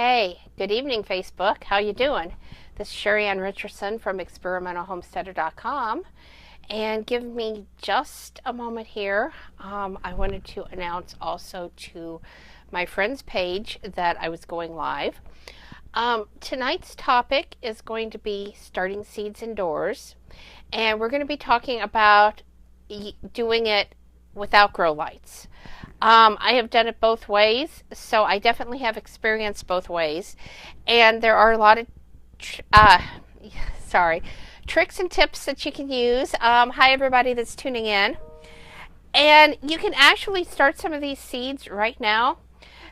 Hey, good evening, Facebook. How you doing? This is Sheri Ann Richerson from experimentalhomesteader.com. And give me just a moment here. I wanted to announce also to my friends page that I was going live. Tonight's topic is going to be starting seeds indoors. And we're going to be talking about doing it without grow lights. I have done it both ways, so I definitely have experienced both ways. And there are a lot of tricks and tips that you can use. Hi, everybody that's tuning in. And you can actually start some of these seeds right now.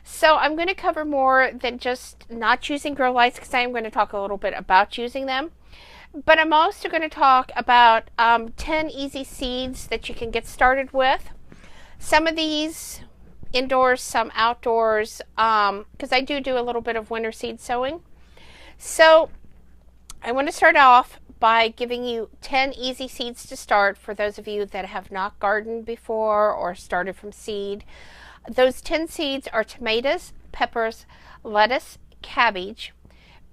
So I'm going to cover more than just not using grow lights, because I am going to talk a little bit about using them. But I'm also going to talk about 10 easy seeds that you can get started with. Some of these indoors, some outdoors, because I do a little bit of winter seed sowing. So I want to start off by giving you 10 easy seeds to start for those of you that have not gardened before or started from seed. Those 10 seeds are tomatoes, peppers, lettuce, cabbage,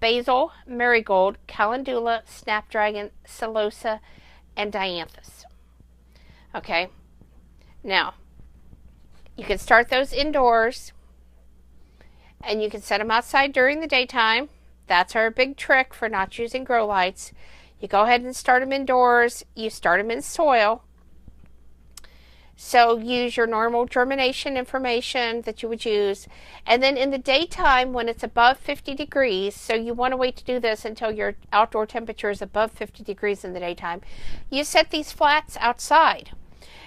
basil, marigold, calendula, snapdragon, celosa, and dianthus. Okay, now you can start those indoors and you can set them outside during the daytime. That's our big trick for not using grow lights. You go ahead and start them indoors. You start them in soil. So use your normal germination information that you would use. And then in the daytime when it's above 50 degrees, so you want to wait to do this until your outdoor temperature is above 50 degrees in the daytime, you set these flats outside.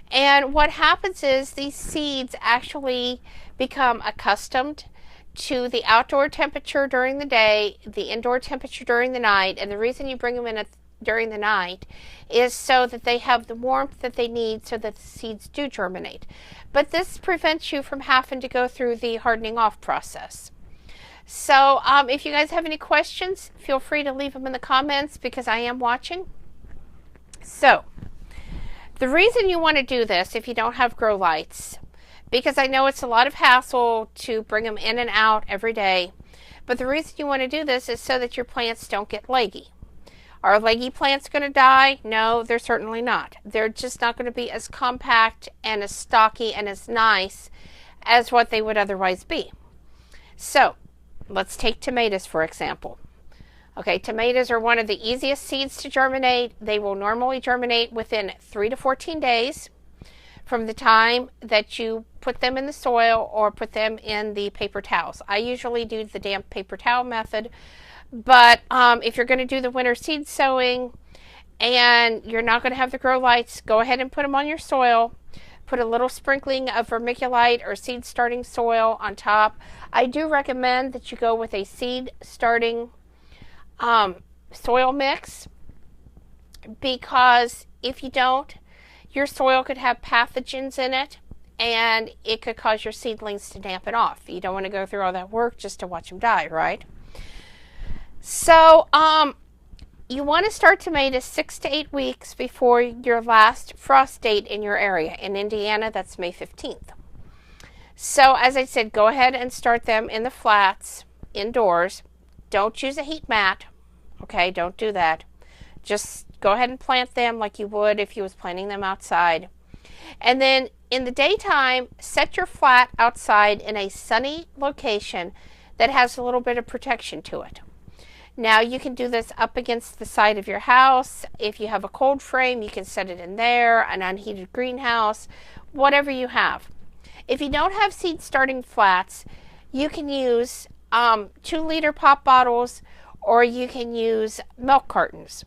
And what happens is these seeds actually become accustomed to the outdoor temperature during the day, the indoor temperature during the night. And the reason you bring them in during the night is so that they have the warmth that they need so that the seeds do germinate. But this prevents you from having to go through the hardening off process. So if you guys have any questions, feel free to leave them in the comments because I am watching. So the reason you want to do this if you don't have grow lights, because I know it's a lot of hassle to bring them in and out every day, but the reason you want to do this is so that your plants don't get leggy. Are leggy plants going to die? No, they're certainly not. They're just not going to be as compact and as stocky and as nice as what they would otherwise be. So let's take tomatoes for example. Okay, tomatoes are one of the easiest seeds to germinate. They will normally germinate within 3 to 14 days from the time that you put them in the soil or put them in the paper towels. I usually do the damp paper towel method, but if you're going to do the winter seed sowing and you're not going to have the grow lights, go ahead and put them on your soil. Put a little sprinkling of vermiculite or seed starting soil on top. I do recommend that you go with a seed starting soil mix, because if you don't, your soil could have pathogens in it and it could cause your seedlings to dampen off. You don't want to go through all that work just to watch them die, right? So you want to start tomatoes 6 to 8 weeks before your last frost date in your area. In Indiana, that's May 15th. So as I said, go ahead and start them in the flats indoors. Don't use a heat mat. Okay, don't do that. Just go ahead and plant them like you would if you was planting them outside. And then in the daytime, set your flat outside in a sunny location that has a little bit of protection to it. Now you can do this up against the side of your house. If you have a cold frame, you can set it in there, an unheated greenhouse, whatever you have. If you don't have seed starting flats, you can use 2-liter pop bottles, or you can use milk cartons.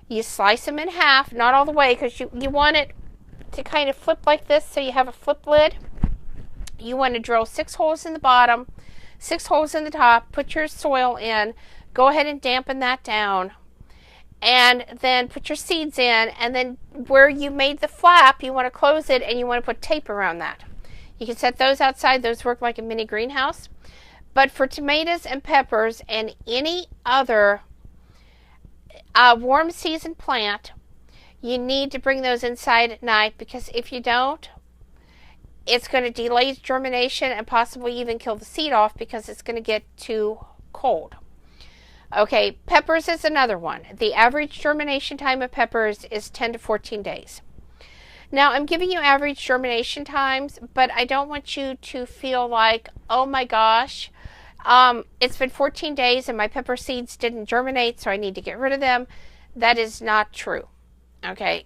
You slice them in half, not all the way, because you want it to kind of flip like this so you have a flip lid. You want to drill 6 holes in the bottom, 6 holes in the top, put your soil in, go ahead and dampen that down, and then put your seeds in, and then where you made the flap, you want to close it and you want to put tape around that. You can set those outside. Those work like a mini greenhouse. But for tomatoes and peppers and any other warm season plant, you need to bring those inside at night, because if you don't, it's going to delay germination and possibly even kill the seed off because it's going to get too cold. Okay, peppers is another one. The average germination time of peppers is 10 to 14 days. Now, I'm giving you average germination times, but I don't want you to feel like, oh my gosh, it's been 14 days and my pepper seeds didn't germinate, so I need to get rid of them. That is not true. Okay,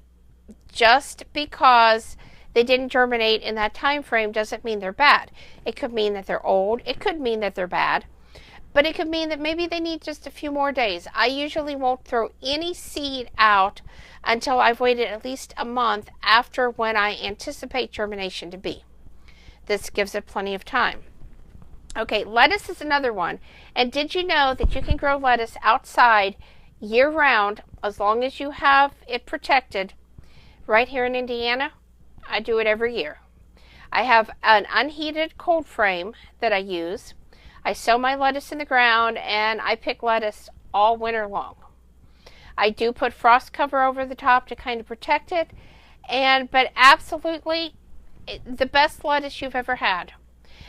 just because they didn't germinate in that time frame doesn't mean they're bad. It could mean that they're old. It could mean that they're bad. But it could mean that maybe they need just a few more days. I usually won't throw any seed out until I've waited at least a month after when I anticipate germination to be. This gives it plenty of time. Okay, lettuce is another one. And did you know that you can grow lettuce outside year-round as long as you have it protected? Right here in Indiana, I do it every year. I have an unheated cold frame that I use. I sow my lettuce in the ground and I pick lettuce all winter long. I do put frost cover over the top to kind of protect it, but absolutely the best lettuce you've ever had.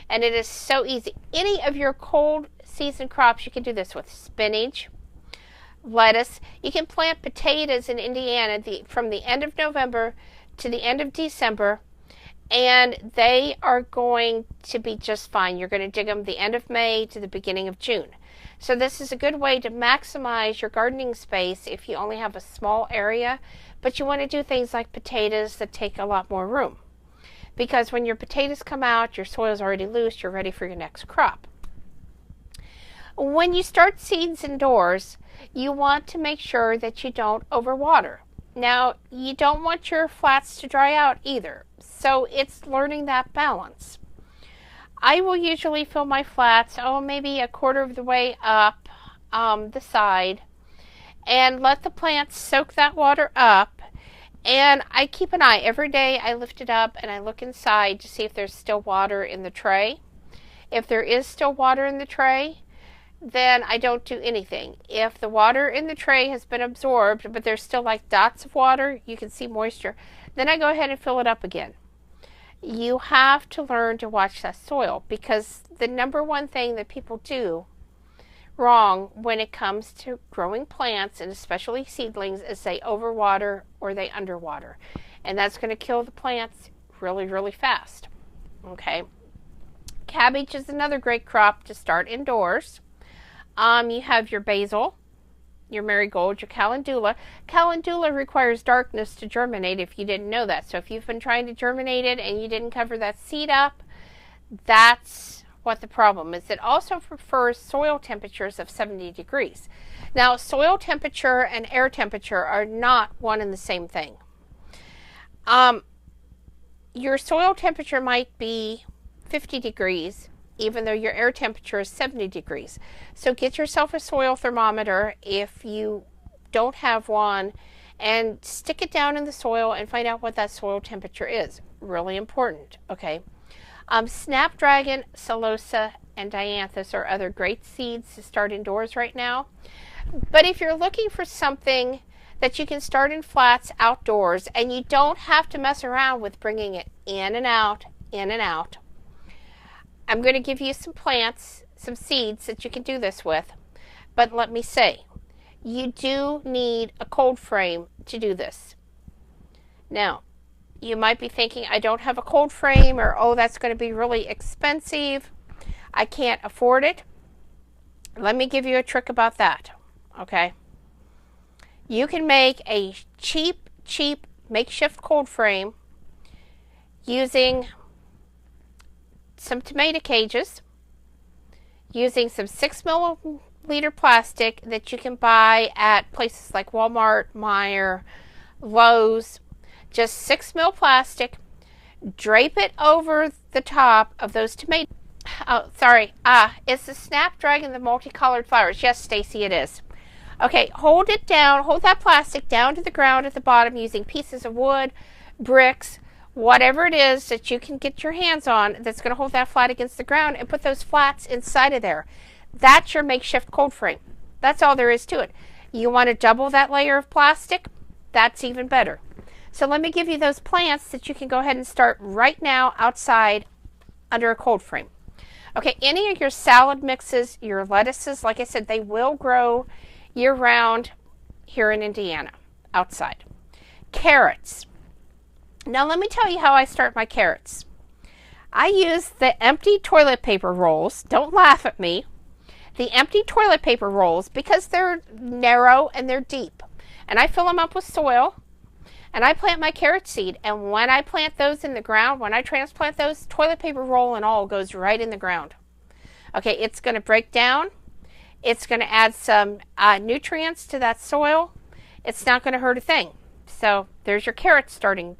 And it is so easy. Any of your cold season crops, you can do this with spinach, lettuce. You can plant potatoes in Indiana from the end of November to the end of December, and they are going to be just fine. You're going to dig them the end of May to the beginning of June. So this is a good way to maximize your gardening space if you only have a small area, but you want to do things like potatoes that take a lot more room. Because when your potatoes come out, your soil is already loose, you're ready for your next crop. When you start seeds indoors, you want to make sure that you don't overwater. Now, you don't want your flats to dry out either, so it's learning that balance. I will usually fill my flats, maybe a quarter of the way up the side, and let the plants soak that water up. And I keep an eye. Every day I lift it up and I look inside to see if there's still water in the tray. If there is still water in the tray, then I don't do anything. If the water in the tray has been absorbed, but there's still like dots of water, you can see moisture, then I go ahead and fill it up again. You have to learn to watch that soil, because the number one thing that people do wrong when it comes to growing plants, and especially seedlings, is they overwater or they underwater. And that's going to kill the plants really, really fast. Okay. Cabbage is another great crop to start indoors. You have your basil, your marigold, your calendula. Calendula requires darkness to germinate, if you didn't know that. So if you've been trying to germinate it and you didn't cover that seed up, that's what the problem is. It also prefers soil temperatures of 70 degrees. Now, soil temperature and air temperature are not one and the same thing. Your soil temperature might be 50 degrees, even though your air temperature is 70 degrees. So get yourself a soil thermometer if you don't have one, and stick it down in the soil and find out what that soil temperature is. Really important, okay? Snapdragon, celosa, and dianthus are other great seeds to start indoors right now. But if you're looking for something that you can start in flats outdoors, and you don't have to mess around with bringing it in and out, I'm going to give you some plants, some seeds that you can do this with. But let me say, you do need a cold frame to do this. Now, you might be thinking, I don't have a cold frame, or, oh, that's going to be really expensive. I can't afford it. Let me give you a trick about that, okay? You can make a cheap makeshift cold frame using some tomato cages, using some 6 milliliter plastic that you can buy at places like Walmart, Meijer, Lowe's. Just 6 mil plastic. Drape it over the top of those tomatoes. Oh, sorry. It's the Snapdragon, the multicolored flowers. Yes, Stacy, it is. Okay, hold it down. Hold that plastic down to the ground at the bottom using pieces of wood, bricks, whatever it is that you can get your hands on that's going to hold that flat against the ground, and put those flats inside of there. That's your makeshift cold frame. That's all there is to it. You want to double that layer of plastic? That's even better. So let me give you those plants that you can go ahead and start right now outside under a cold frame. Okay, any of your salad mixes, your lettuces, like I said, they will grow year-round here in Indiana, outside. Carrots. Now let me tell you how I start my carrots. I use the empty toilet paper rolls. Don't laugh at me. The empty toilet paper rolls, because they're narrow and they're deep. And I fill them up with soil, and I plant my carrot seed. And when I plant those in the ground, when I transplant those, toilet paper roll and all goes right in the ground. Okay, it's going to break down. It's going to add some nutrients to that soil. It's not going to hurt a thing. So there's your carrot starting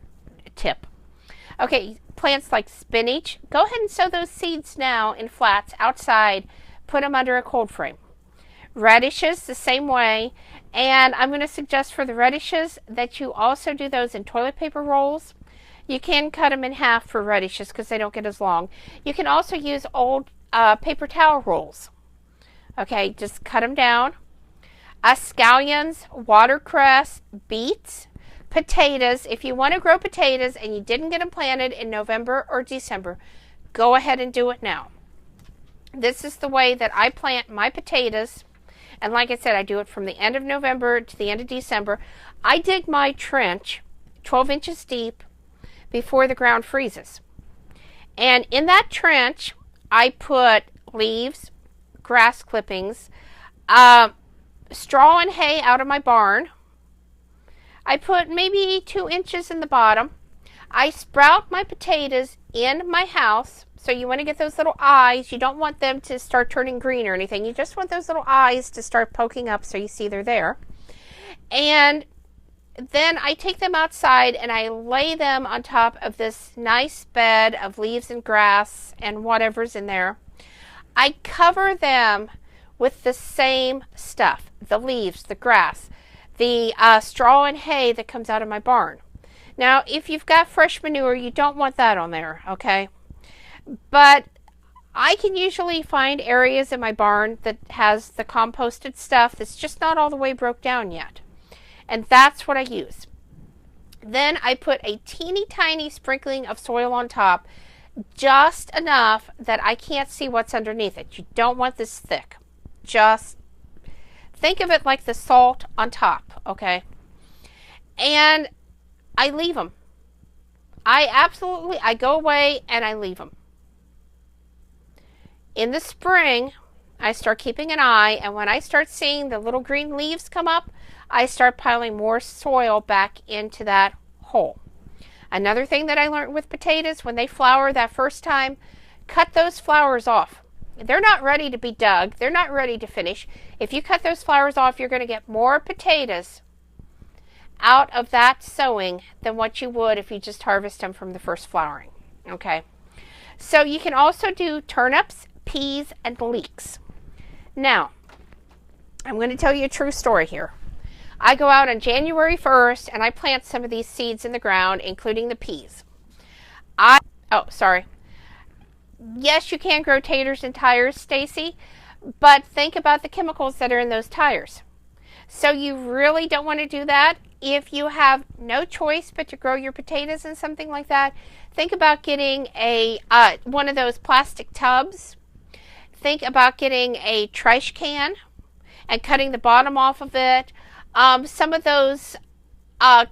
tip. Okay, plants like spinach, go ahead and sow those seeds now in flats outside. Put them under a cold frame. Radishes, the same way. And I'm going to suggest for the radishes that you also do those in toilet paper rolls. You can cut them in half for radishes because they don't get as long. You can also use old paper towel rolls. Okay, just cut them down. Scallions, watercress, beets, potatoes. If you want to grow potatoes and you didn't get them planted in November or December, go ahead and do it now. This is the way that I plant my potatoes. And like I said, I do it from the end of November to the end of December. I dig my trench 12 inches deep before the ground freezes. And in that trench, I put leaves, grass clippings, straw and hay out of my barn. I put maybe 2 inches in the bottom. I sprout my potatoes in my house. So you want to get those little eyes. You don't want them to start turning green or anything. You just want those little eyes to start poking up so you see they're there. And then I take them outside and I lay them on top of this nice bed of leaves and grass and whatever's in there. I cover them with the same stuff, the leaves, the grass, the straw and hay that comes out of my barn. Now, if you've got fresh manure, you don't want that on there, okay? But I can usually find areas in my barn that has the composted stuff that's just not all the way broke down yet. And that's what I use. Then I put a teeny tiny sprinkling of soil on top, just enough that I can't see what's underneath it. You don't want this thick. Just think of it like the salt on top, okay? And I leave them. I go away and I leave them. In the spring, I start keeping an eye, and when I start seeing the little green leaves come up, I start piling more soil back into that hole. Another thing that I learned with potatoes, when they flower that first time, cut those flowers off. They're not ready to be dug. They're not ready to finish. If you cut those flowers off, you're going to get more potatoes out of that sowing than what you would if you just harvest them from the first flowering. Okay. So you can also do turnips, peas, and leeks. Now, I'm going to tell you a true story here. I go out on January 1st and I plant some of these seeds in the ground, including the peas. Yes, you can grow taters in tires, Stacy, but think about the chemicals that are in those tires. So you really don't want to do that. If you have no choice but to grow your potatoes in something like that, think about getting a one of those plastic tubs. Think about getting a trash can and cutting the bottom off of it. Some of those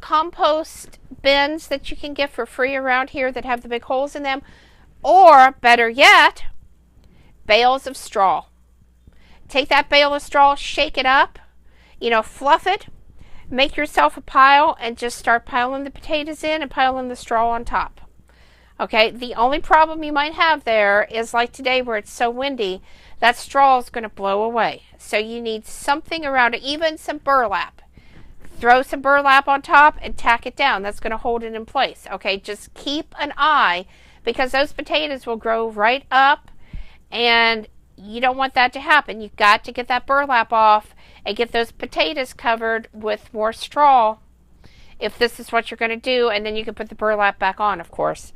compost bins that you can get for free around here that have the big holes in them. Or, better yet, bales of straw. Take that bale of straw, shake it up, fluff it, make yourself a pile, and just start piling the potatoes in and piling the straw on top. Okay, the only problem you might have there is like today where it's so windy, that straw is going to blow away. So you need something around it, even some burlap. Throw some burlap on top and tack it down. That's going to hold it in place. Okay, just keep an eye because those potatoes will grow right up and you don't want that to happen. You've got to get that burlap off and get those potatoes covered with more straw if this is what you're going to do, and then you can put the burlap back on, of course.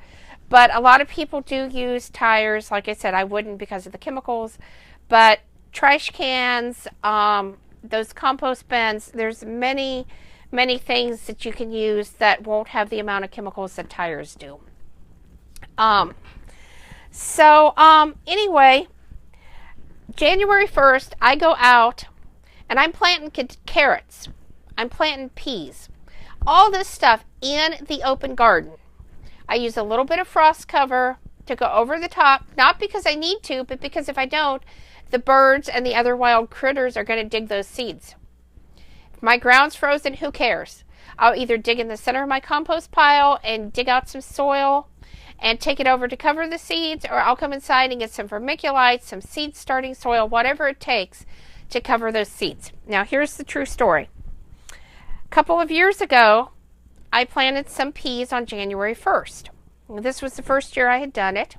But a lot of people do use tires. Like I said, I wouldn't because of the chemicals. But trash cans, those compost bins, there's many, many things that you can use that won't have the amount of chemicals that tires do. Anyway, January 1st, I go out and I'm planting carrots. I'm planting peas. All this stuff in the open garden. I use a little bit of frost cover to go over the top, not because I need to, but because if I don't, the birds and the other wild critters are going to dig those seeds. If my ground's frozen, who cares? I'll either dig in the center of my compost pile and dig out some soil and take it over to cover the seeds, or I'll come inside and get some vermiculite, some seed starting soil, whatever it takes to cover those seeds. Now, here's the true story. A couple of years ago, I planted some peas on January 1st. This was the first year I had done it.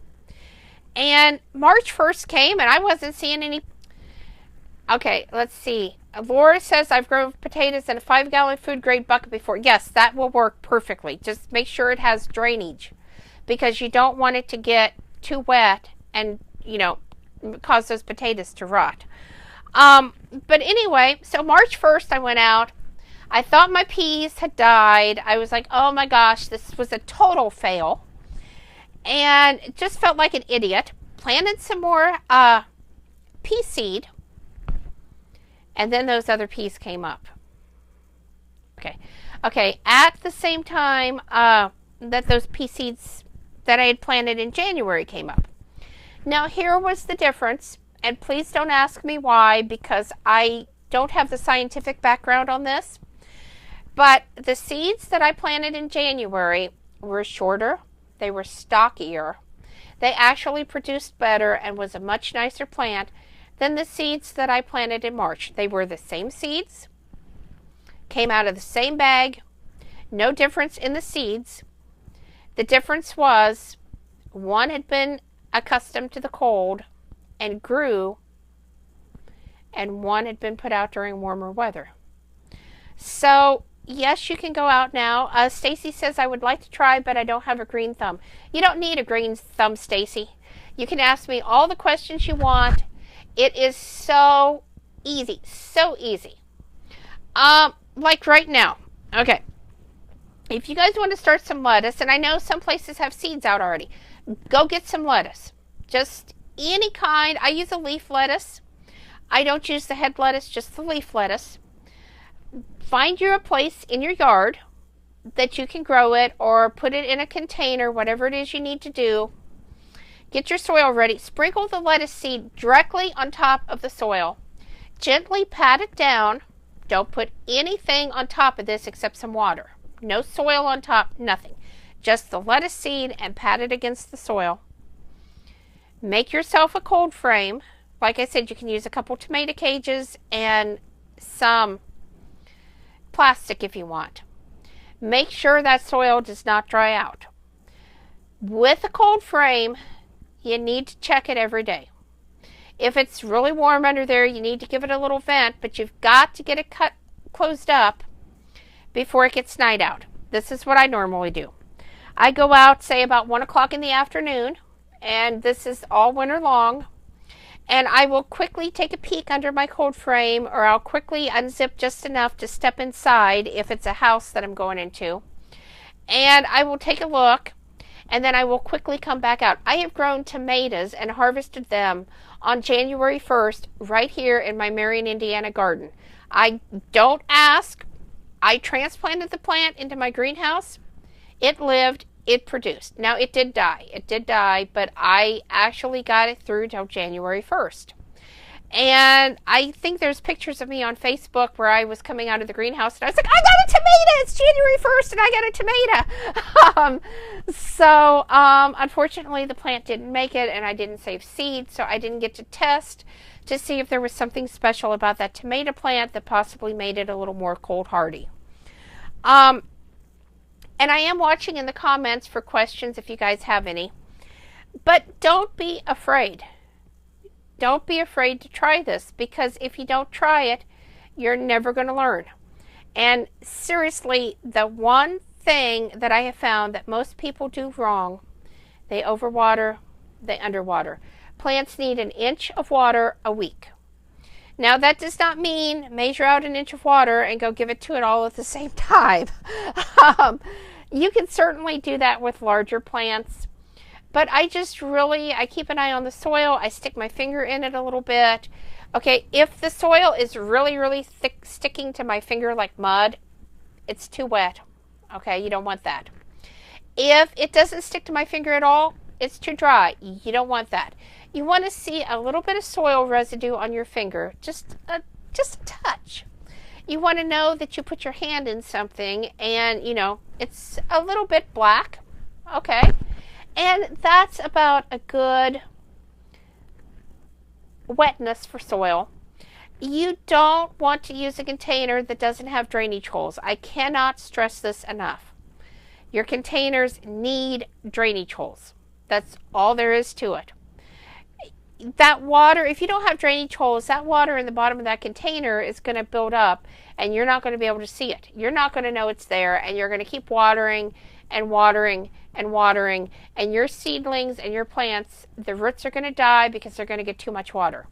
And March 1st came and I wasn't seeing any. Okay, let's see. Laura says I've grown potatoes in a 5-gallon food grade bucket before. Yes, that will work perfectly. Just make sure it has drainage, because you don't want it to get too wet and, cause those potatoes to rot. But anyway, so March 1st I went out. I thought my peas had died. I was like, oh my gosh, this was a total fail. And just felt like an idiot. Planted some more pea seed. And then those other peas came up. Okay, at the same time that those pea seeds that I had planted in January came up. Now here was the difference, and please don't ask me why, because I don't have the scientific background on this. But the seeds that I planted in January were shorter, they were stockier, they actually produced better and was a much nicer plant than the seeds that I planted in March. They were the same seeds, came out of the same bag, no difference in the seeds. The difference was one had been accustomed to the cold and grew, and one had been put out during warmer weather. So yes, you can go out now. Stacy says I would like to try, but I don't have a green thumb. You don't need a green thumb, Stacy. You can ask me all the questions you want. It is so easy, so easy. Like right now. Okay. If you guys want to start some lettuce, and I know some places have seeds out already, go get some lettuce. Just any kind. I use a leaf lettuce. I don't use the head lettuce, just the leaf lettuce. Find you a place in your yard that you can grow it, or put it in a container, whatever it is you need to do. Get your soil ready. Sprinkle the lettuce seed directly on top of the soil. Gently pat it down. Don't put anything on top of this except some water. No soil on top, nothing. Just the lettuce seed, and pat it against the soil. Make yourself a cold frame. Like I said, you can use a couple tomato cages and some plastic if you want. Make sure that soil does not dry out. With a cold frame, you need to check it every day. If it's really warm under there, you need to give it a little vent, but you've got to get it closed up before it gets night out. This is what I normally do. I go out, say about 1 o'clock in the afternoon, and this is all winter long, and I will quickly take a peek under my cold frame, or I'll quickly unzip just enough to step inside if it's a house that I'm going into, and I will take a look, and then I will quickly come back out. I have grown tomatoes and harvested them on January 1st right here in my Marion, Indiana garden. I don't ask. I transplanted the plant into my greenhouse. It lived, it produced. Now it did die, but I actually got it through till January 1st. And I think there's pictures of me on Facebook where I was coming out of the greenhouse and I was like, I got a tomato! It's January 1st and I got a tomato! Unfortunately the plant didn't make it, and I didn't save seed, so I didn't get to test to see if there was something special about that tomato plant that possibly made it a little more cold hardy. And I am watching in the comments for questions if you guys have any. But don't be afraid. Don't be afraid to try this, because if you don't try it, you're never going to learn. And seriously, the one thing that I have found that most people do wrong, they overwater, they underwater. Plants need 1 inch of water a week. Now, that does not mean measure out an inch of water and go give it to it all at the same time. You can certainly do that with larger plants. But I keep an eye on the soil. I stick my finger in it a little bit. Okay, if the soil is really, really thick, sticking to my finger like mud, it's too wet. Okay, you don't want that. If it doesn't stick to my finger at all, it's too dry. You don't want that. You want to see a little bit of soil residue on your finger, just a touch. You want to know that you put your hand in something and, it's a little bit black. Okay. And that's about a good wetness for soil. You don't want to use a container that doesn't have drainage holes. I cannot stress this enough. Your containers need drainage holes. That's all there is to it. That water, if you don't have drainage holes, that water in the bottom of that container is going to build up and you're not going to be able to see it. You're not going to know it's there, and you're going to keep watering and watering and watering, and your seedlings and your plants, the roots are going to die because they're going to get too much water.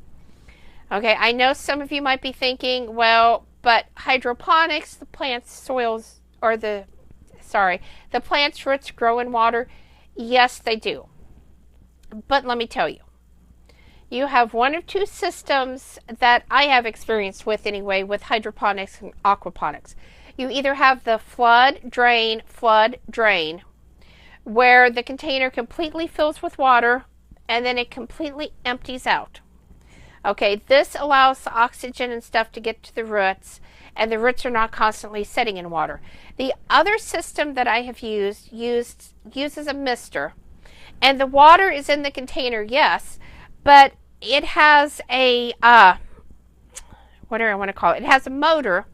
Okay, I know some of you might be thinking, well, but hydroponics, the plant's roots grow in water. Yes, they do. But let me tell you, you have one of two systems that I have experience with anyway, with hydroponics and aquaponics. You either have the flood, drain, where the container completely fills with water and then it completely empties out. Okay, this allows the oxygen and stuff to get to the roots, and the roots are not constantly sitting in water. The other system that I have uses a mister, and the water is in the container, yes, but it has a, what do I want to call it? It has a motor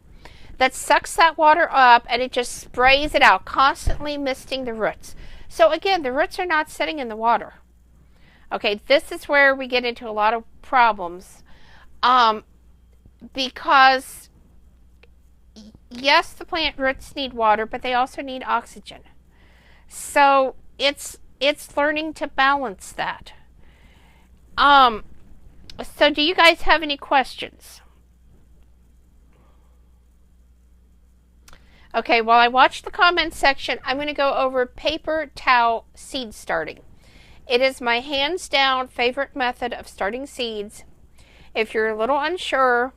that sucks that water up and it just sprays it out, constantly misting the roots. So again, the roots are not sitting in the water. Okay, this is where we get into a lot of problems, because yes, the plant roots need water, but they also need oxygen. So it's learning to balance that. So do you guys have any questions? Okay, while I watch the comment section, I'm going to go over paper towel seed starting. It is my hands down favorite method of starting seeds. If you're a little unsure,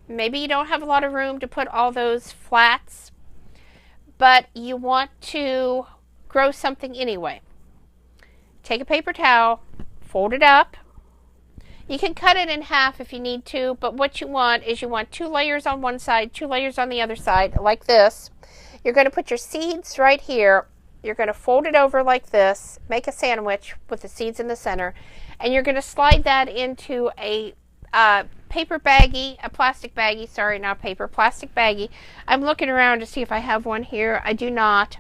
maybe you don't have a lot of room to put all those flats, but you want to grow something anyway. Take a paper towel, fold it up. You can cut it in half if you need to, but what you want is 2 layers on one side, 2 layers on the other side, like this. You're going to put your seeds right here. You're going to fold it over like this, make a sandwich with the seeds in the center, and you're going to slide that into a paper baggie, a plastic baggie, sorry, not paper, plastic baggie. I'm looking around to see if I have one here. I do not.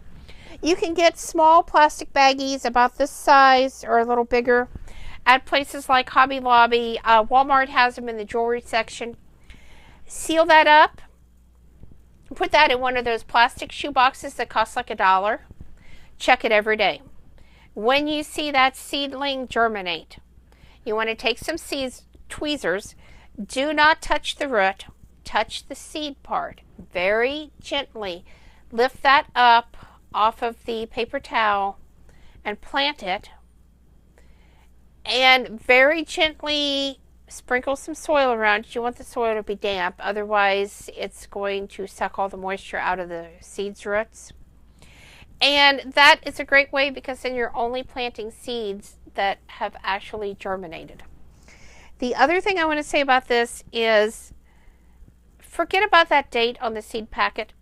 You can get small plastic baggies about this size or a little bigger at places like Hobby Lobby. Walmart has them in the jewelry section. Seal that up. Put that in one of those plastic shoe boxes that cost like $1. Check it every day. When you see that seedling germinate, you want to take some tweezers. Do not touch the root. Touch the seed part. Very gently lift that up off of the paper towel and plant it. And very gently sprinkle some soil around. You want the soil to be damp, otherwise it's going to suck all the moisture out of the seed's roots. And that is a great way, because then you're only planting seeds that have actually germinated. The other thing I want to say about this is forget about that date on the seed packet.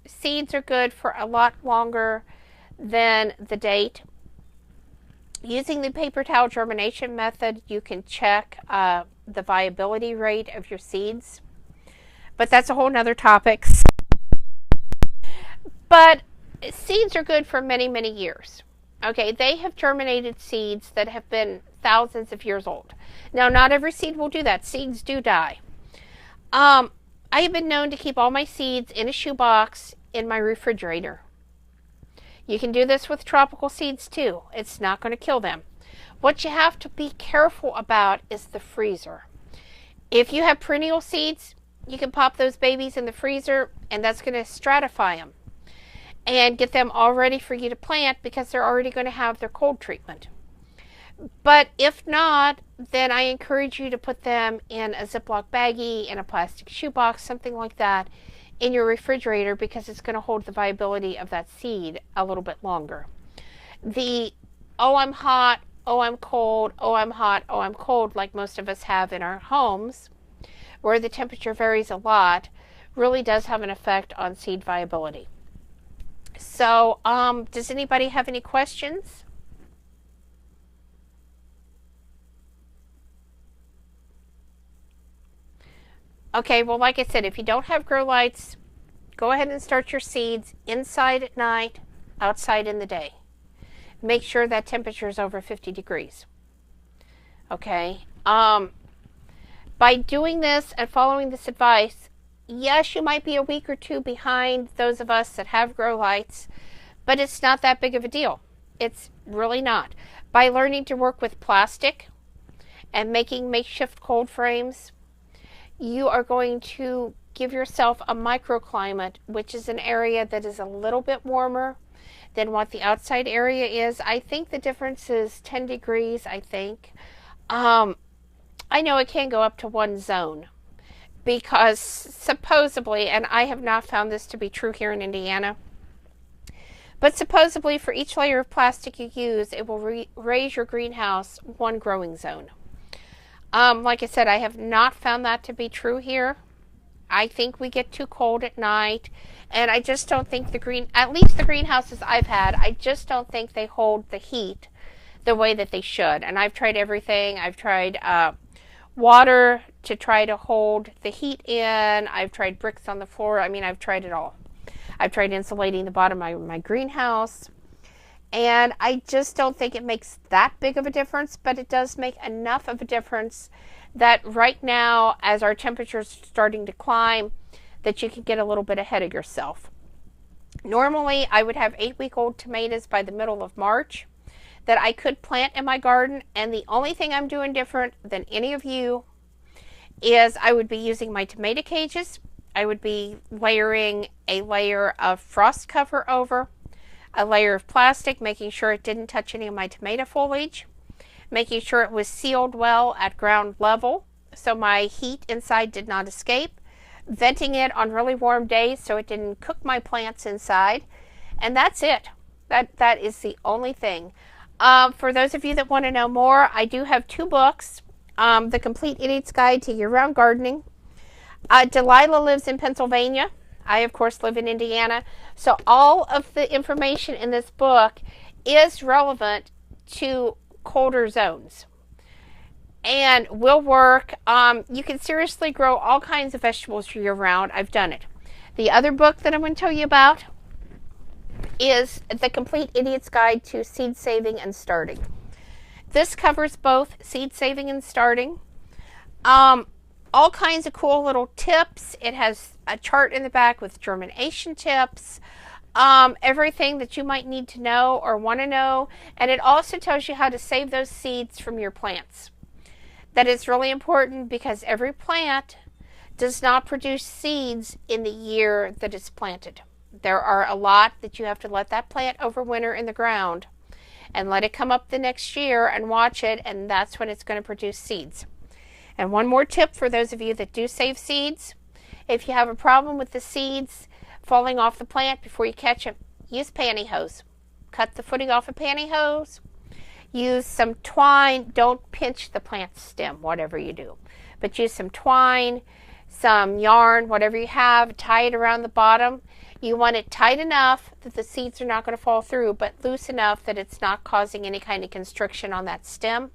Seeds are good for a lot longer than the date. Using the paper towel germination method, you can check the viability rate of your seeds. But that's a whole nother topic. But seeds are good for many, many years. Okay, they have germinated seeds that have been thousands of years old. Now, not every seed will do that. Seeds do die. I have been known to keep all my seeds in a shoebox in my refrigerator. You can do this with tropical seeds too. It's not going to kill them. What you have to be careful about is the freezer. If you have perennial seeds, you can pop those babies in the freezer, and that's going to stratify them and get them all ready for you to plant because they're already going to have their cold treatment. But if not, then I encourage you to put them in a Ziploc baggie, in a plastic shoebox, something like that, in your refrigerator, because it's going to hold the viability of that seed a little bit longer. The, oh, I'm hot, oh, I'm cold, oh, I'm hot, oh, I'm cold, like most of us have in our homes, where the temperature varies a lot, really does have an effect on seed viability. So, does anybody have any questions? Okay, well, like I said, if you don't have grow lights, go ahead and start your seeds inside at night, outside in the day. Make sure that temperature is over 50 degrees. Okay? By doing this and following this advice, yes, you might be a week or two behind those of us that have grow lights, but it's not that big of a deal. It's really not. By learning to work with plastic and making makeshift cold frames, you are going to give yourself a microclimate, which is an area that is a little bit warmer than what the outside area is. I think the difference is 10 degrees, I think. I know it can go up to one zone because supposedly, and I have not found this to be true here in Indiana, but supposedly for each layer of plastic you use, it will raise your greenhouse one growing zone. Like I said, I have not found that to be true here. I think we get too cold at night, and I just don't think at least the greenhouses I've had, I just don't think they hold the heat the way that they should. And I've tried everything. I've tried water to try to hold the heat in. I've tried bricks on the floor. I mean, I've tried it all. I've tried insulating the bottom of my greenhouse. And I just don't think it makes that big of a difference, but it does make enough of a difference that right now, as our temperatures are starting to climb, that you can get a little bit ahead of yourself. Normally, I would have 8-week-old tomatoes by the middle of March that I could plant in my garden, and the only thing I'm doing different than any of you is I would be using my tomato cages. I would be layering a layer of frost cover over, a layer of plastic, making sure it didn't touch any of my tomato foliage, making sure it was sealed well at ground level so my heat inside did not escape, venting it on really warm days so it didn't cook my plants inside, and that's it. That is the only thing. For those of you that want to know more, I do have 2 books, The Complete Idiot's Guide to Year-Round Gardening. Delilah lives in Pennsylvania. I, of course, live in Indiana. So all of the information in this book is relevant to colder zones and will work. You can seriously grow all kinds of vegetables year-round. I've done it. The other book that I'm going to tell you about is The Complete Idiot's Guide to Seed Saving and Starting. This covers both seed saving and starting. All kinds of cool little tips. It has a chart in the back with germination tips, everything that you might need to know or want to know, and it also tells you how to save those seeds from your plants. That is really important because every plant does not produce seeds in the year that it's planted. There are a lot that you have to let that plant overwinter in the ground and let it come up the next year and watch it, and that's when it's going to produce seeds. And one more tip for those of you that do save seeds. If you have a problem with the seeds falling off the plant before you catch them, use pantyhose. Cut the footing off a pantyhose. Use some twine. Don't pinch the plant stem, whatever you do. But use some twine, some yarn, whatever you have. Tie it around the bottom. You want it tight enough that the seeds are not going to fall through, but loose enough that it's not causing any kind of constriction on that stem.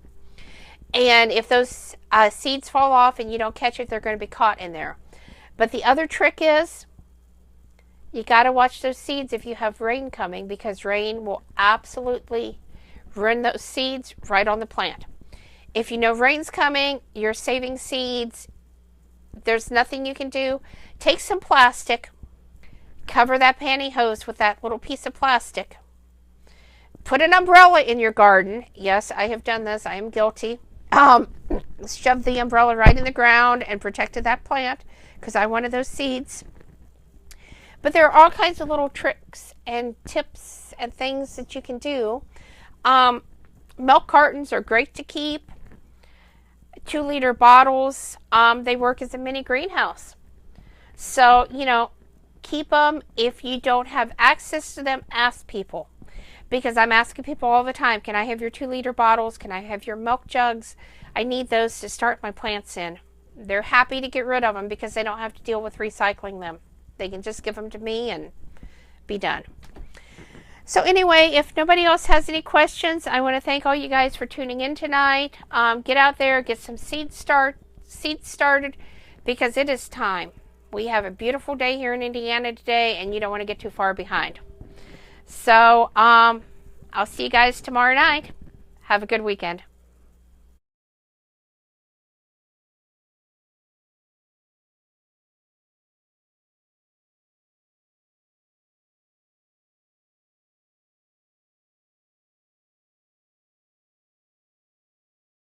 And if those seeds fall off and you don't catch it, they're going to be caught in there. But the other trick is you got to watch those seeds if you have rain coming, because rain will absolutely ruin those seeds right on the plant. If you know rain's coming, you're saving seeds, there's nothing you can do. Take some plastic, cover that pantyhose with that little piece of plastic. Put an umbrella in your garden. Yes, I have done this. I am guilty. um, shoved the umbrella right in the ground and protected that plant because I wanted those seeds. But there are all kinds of little tricks and tips and things that you can do. Milk cartons are great to keep. 2-liter bottles, they work as a mini greenhouse. So, keep them. If you don't have access to them, ask people. Because I'm asking people all the time, can I have your 2-liter bottles? Can I have your milk jugs? I need those to start my plants in. They're happy to get rid of them because they don't have to deal with recycling them. They can just give them to me and be done. So anyway, if nobody else has any questions, I want to thank all you guys for tuning in tonight. Get out there, get some seeds started, because it is time. We have a beautiful day here in Indiana today, and you don't want to get too far behind. So I'll see you guys tomorrow night. Have a good weekend.